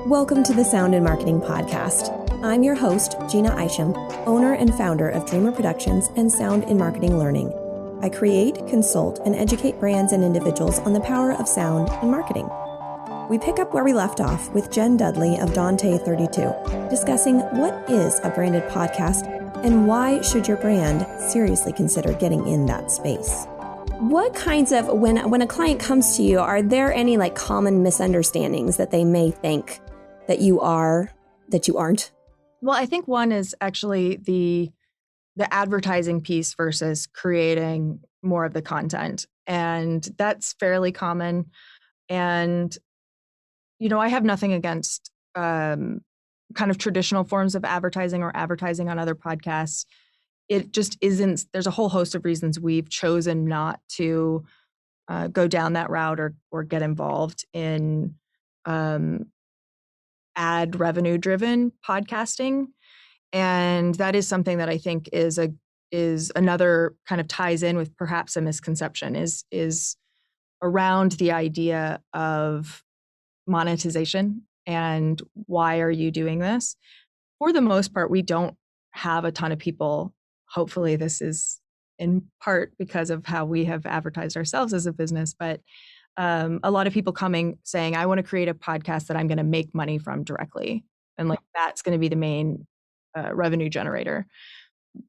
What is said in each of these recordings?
Welcome to the Sound in Marketing Podcast. I'm your host, Jeanna Isham, owner and founder of Dreamr Productions and Sound in Marketing Learning. I create, consult, and educate brands and individuals on the power of sound in marketing. We pick up where we left off with Jenn Dudley of Dante32, discussing what is a branded podcast and why should your brand seriously consider getting in that space. What kinds of, when a client comes to you, are there any common misunderstandings that they may think that you are, that you aren't? Well, I think one is actually the advertising piece versus creating more of the content. And that's fairly common. And, I have nothing against kind of traditional forms of advertising or advertising on other podcasts. It just isn't, there's a whole host of reasons we've chosen not to go down that route or get involved in ad revenue driven podcasting. And that is something that I think is another kind of ties in with perhaps a misconception is around the idea of monetization and why are you doing this? For the most part, we don't have a ton of people. Hopefully this is in part because of how we have advertised ourselves as a business, but a lot of people coming saying, I want to create a podcast that I'm going to make money from directly. And that's going to be the main revenue generator.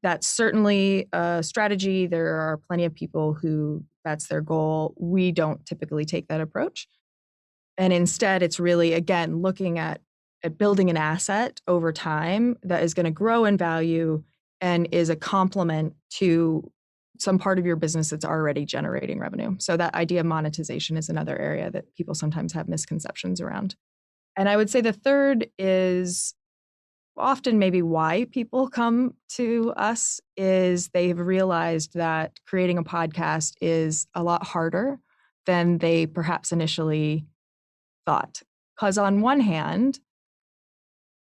That's certainly a strategy. There are plenty of people who that's their goal. We don't typically take that approach. And instead, it's really, again, looking at building an asset over time that is going to grow in value and is a complement to some part of your business that's already generating revenue. So that idea of monetization is another area that people sometimes have misconceptions around. And I would say the third is often maybe why people come to us is they've realized that creating a podcast is a lot harder than they perhaps initially thought. Because on one hand,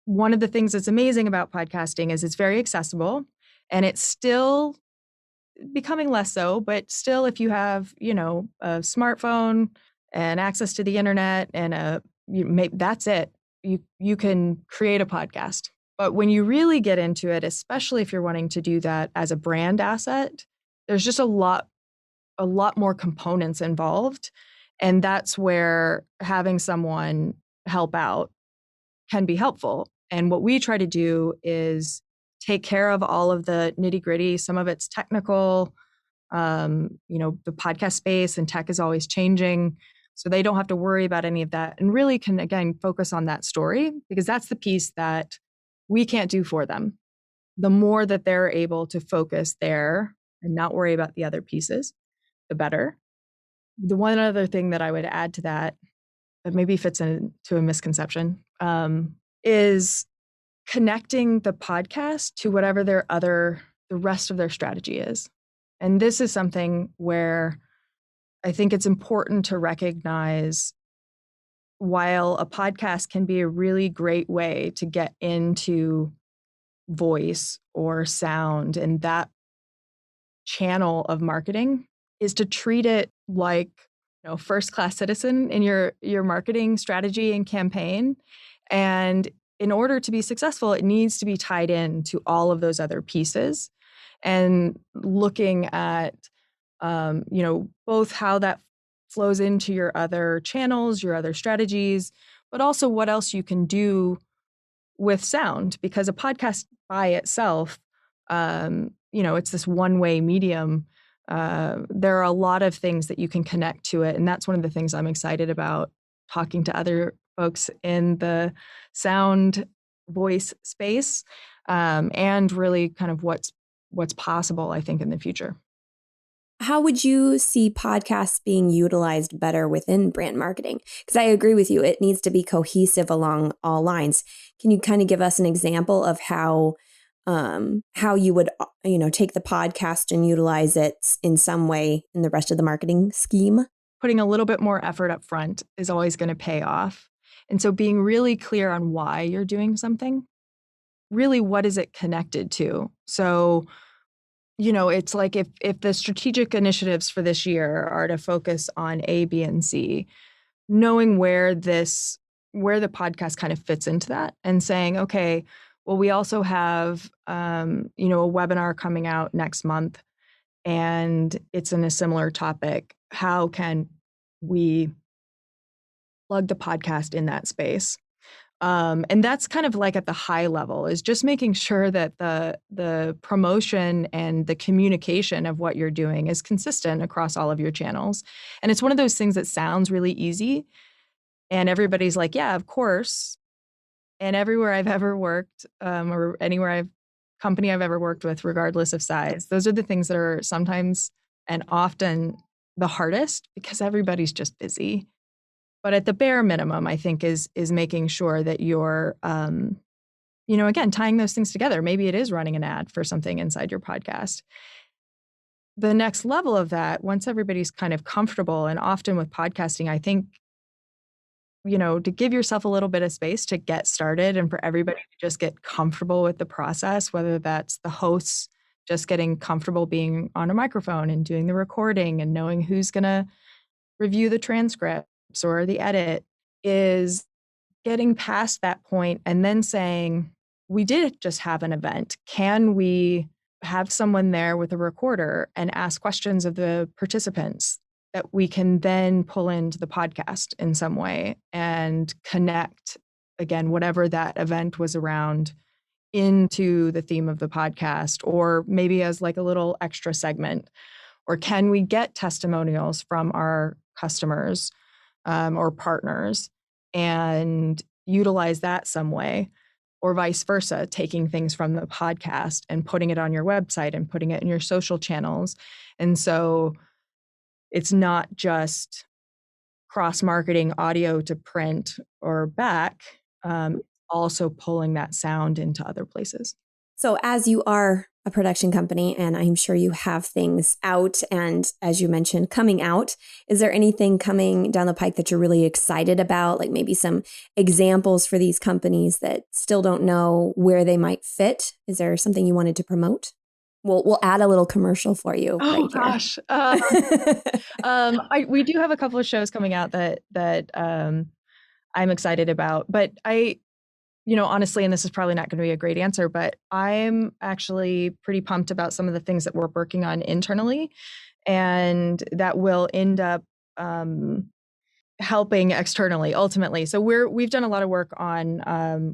one of the things that's amazing about podcasting is it's very accessible and it's still becoming less so, but still if you have, a smartphone and access to the internet and that's it. You can create a podcast. But when you really get into it, especially if you're wanting to do that as a brand asset, there's just a lot more components involved. And that's where having someone help out can be helpful. And what we try to do is take care of all of the nitty gritty. Some of it's technical, the podcast space and tech is always changing. So they don't have to worry about any of that and really can, again, focus on that story because that's the piece that we can't do for them. The more that they're able to focus there and not worry about the other pieces, the better. The one other thing that I would add to that maybe fits into a misconception is connecting the podcast to whatever the rest of their strategy is. And this is something where I think it's important to recognize while a podcast can be a really great way to get into voice or sound and that channel of marketing is to treat it like first-class citizen in your marketing strategy and campaign. And in order to be successful, it needs to be tied in to all of those other pieces and looking at, both how that flows into your other channels, your other strategies, but also what else you can do with sound. Because a podcast by itself, it's this one-way medium. There are a lot of things that you can connect to it. And that's one of the things I'm excited about talking to other folks in the sound voice space and really kind of what's possible, I think, in the future. How would you see podcasts being utilized better within brand marketing? Because I agree with you, it needs to be cohesive along all lines. Can you kind of give us an example of how you would, take the podcast and utilize it in some way in the rest of the marketing scheme? Putting a little bit more effort up front is always going to pay off. And so being really clear on why you're doing something, really what is it connected to? So, it's like if the strategic initiatives for this year are to focus on A, B, and C, knowing where this where the podcast kind of fits into that, and saying, okay, well, we also have, a webinar coming out next month, and it's in a similar topic. How can we plug the podcast in that space? And that's kind of like at the high level, is just making sure that the promotion and the communication of what you're doing is consistent across all of your channels. And it's one of those things that sounds really easy, and everybody's like, yeah, of course. And everywhere I've ever worked, or company I've ever worked with, regardless of size, those are the things that are sometimes and often the hardest, because everybody's just busy. But at the bare minimum, I think is making sure that you're, again, tying those things together. Maybe it is running an ad for something inside your podcast. The next level of that, once everybody's kind of comfortable, and often with podcasting, I think, to give yourself a little bit of space to get started, and for everybody to just get comfortable with the process, whether that's the hosts just getting comfortable being on a microphone and doing the recording and knowing who's going to review the transcripts or the edit, is getting past that point and then saying, we did just have an event. Can we have someone there with a recorder and ask questions of the participants that we can then pull into the podcast in some way and connect, again, whatever that event was around, into the theme of the podcast, or maybe as like a little extra segment? Or can we get testimonials from our customers or partners and utilize that some way? Or vice versa, taking things from the podcast and putting it on your website and putting it in your social channels. And so it's not just cross-marketing audio to print or back, also pulling that sound into other places. So as you are a production company, and I'm sure you have things out, and as you mentioned, coming out, is there anything coming down the pike that you're really excited about? Like maybe some examples for these companies that still don't know where they might fit? Is there something you wanted to promote? We'll add a little commercial for you. Oh right gosh. We do have a couple of shows coming out that I'm excited about, but honestly, and this is probably not going to be a great answer, but I'm actually pretty pumped about some of the things that we're working on internally, and that will end up helping externally ultimately. So we've done a lot of work on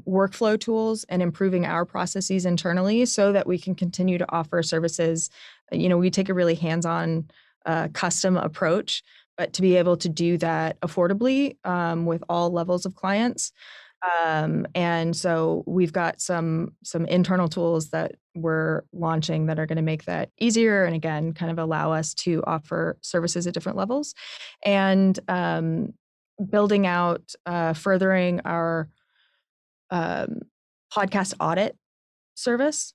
workflow tools and improving our processes internally so that we can continue to offer services. We take a really hands-on custom approach, but to be able to do that affordably with all levels of clients. And so we've got some internal tools that we're launching that are going to make that easier, and again, kind of allow us to offer services at different levels, and building out, furthering our podcast audit service.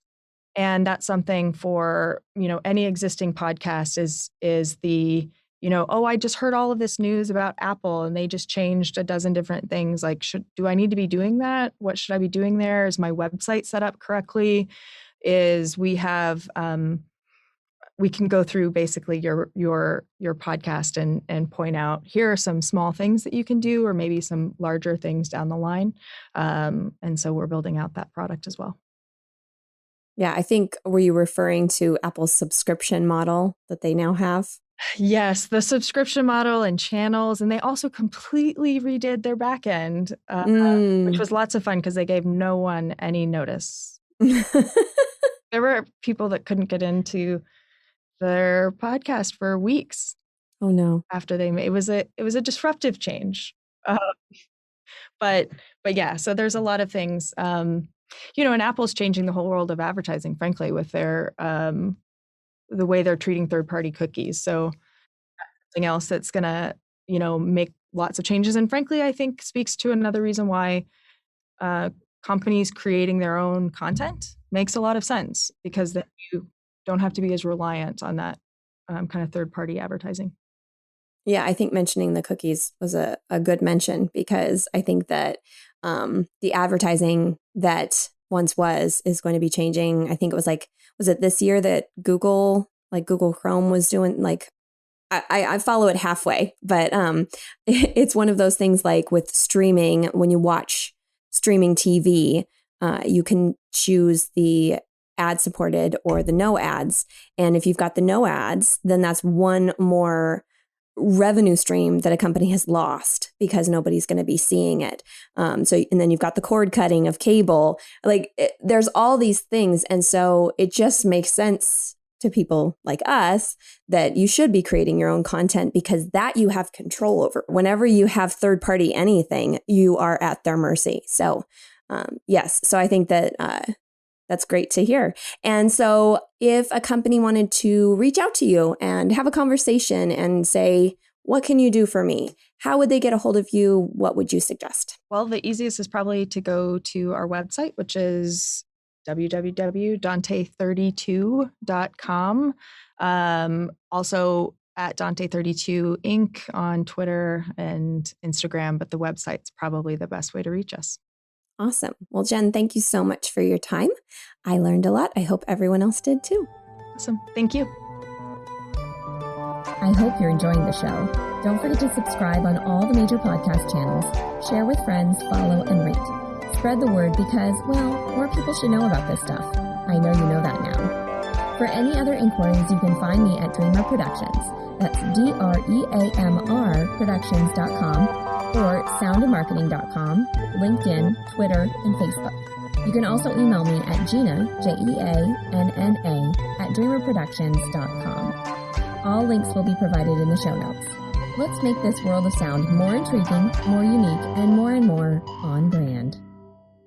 And that's something for, any existing podcast is the, oh, I just heard all of this news about Apple and they just changed a dozen different things. Like, do I need to be doing that? What should I be doing there? Is my website set up correctly? We can go through basically your podcast and point out, here are some small things that you can do, or maybe some larger things down the line. And so we're building out that product as well. Yeah, I think, were you referring to Apple's subscription model that they now have? Yes, the subscription model and channels, and they also completely redid their back end, which was lots of fun because they gave no one any notice. There were people that couldn't get into their podcast for weeks. Oh no! After it was a disruptive change, but yeah. So there's a lot of things. And Apple's changing the whole world of advertising, frankly, with their the way they're treating third-party cookies. So something else that's going to, make lots of changes. And frankly, I think speaks to another reason why companies creating their own content makes a lot of sense, because then you don't have to be as reliant on that kind of third-party advertising. Yeah, I think mentioning the cookies was a good mention, because I think that the advertising that once is going to be changing. I think it was it this year that Google Chrome was doing I follow it halfway, but it's one of those things like with streaming, when you watch streaming TV, you can choose the ad supported or the no ads. And if you've got the no ads, then that's one more revenue stream that a company has lost because nobody's going to be seeing it. And then you've got the cord cutting of cable. There's all these things. And so it just makes sense to people like us that you should be creating your own content, because that you have control over. Whenever you have third party anything, you are at their mercy. So yes, so I think that that's great to hear. And so if a company wanted to reach out to you and have a conversation and say, what can you do for me? How would they get a hold of you? What would you suggest? Well, the easiest is probably to go to our website, which is www.dante32.com. Also at Dante32 Inc. on Twitter and Instagram, but the website's probably the best way to reach us. Awesome. Well, Jenn, thank you so much for your time. I learned a lot. I hope everyone else did too. Awesome. Thank you. I hope you're enjoying the show. Don't forget to subscribe on all the major podcast channels, share with friends, follow, and rate. Spread the word because, well, more people should know about this stuff. I know you know that now. For any other inquiries, you can find me at Dreamr Productions. That's DREAMR Productions.com or soundandmarketing.com, LinkedIn, Twitter, and Facebook. You can also email me at Jeanna, Jeanna, at dreamrproductions.com. All links will be provided in the show notes. Let's make this world of sound more intriguing, more unique, and more on brand.